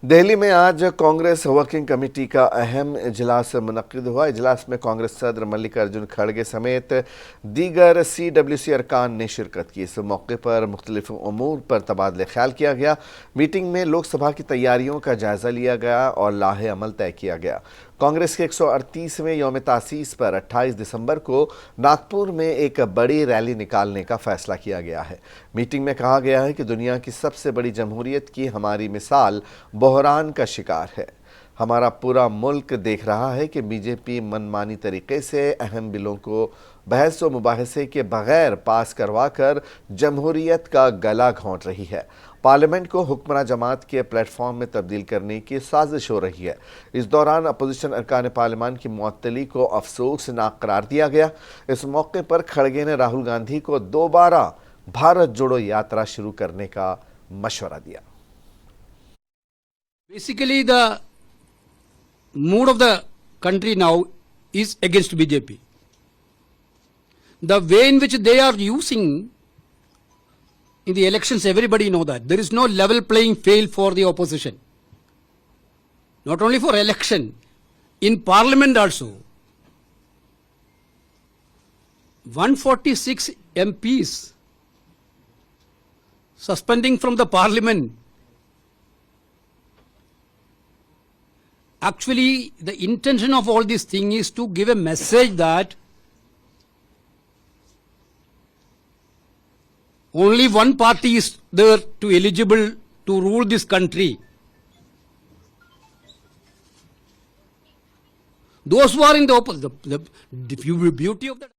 दिल्ली में आज Congress working committee का अहम इजलास मुनक्किद हुआ। इजलास में कांग्रेस सदर मल्लिकार्जुन खड़गे समेत दीगर CWC अरकान ने शिरकत की। इस मौके पर मुख्तलिफ उमूर पर तबादले ख्याल किया गया। मीटिंग में लोकसभा की तैयारियों का जायजा लिया गया और लाहे अमल तय किया गया। कांग्रेस के 138वें यौम तासीस पर 28 दिसंबर को नागपुर में एक बड़ी रैली निकालने का फैसला किया गया है। मीटिंग में कहा गया है कि दुनिया की सबसे बड़ी जमहूरियत की हमारी मिसाल बहरान का शिकार है। हमारा पूरा मुल्क देख रहा है कि बीजेपी मनमानी तरीके से अहम बिलों को बहस व मुबाहसे के बगैर पास करवा कर जमहूरियत का गला घोंट रही है। पार्लियामेंट को हुक्मरान जमात के प्लेटफॉर्म में तब्दील करने की साजिश हो रही है। इस दौरान अपोजिशन अरकान पार्लियामान की मुअत्तली को अफसोसनाक करार दिया गया। इस मौके पर खड़गे ने राहुल गांधी को दोबारा भारत जोड़ो यात्रा शुरू करने का मशवरा दिया। Basically, the mood of the country now is against BJP. The way in which they are using in the elections, everybody know that. There is no level playing field for the opposition. Not only for election, in parliament also. 146 MPs suspending from the parliament. Actually, the intention of all this thing is to give a message that only one party is there to eligible to rule this country. Those who are in the opposite, the beauty of that.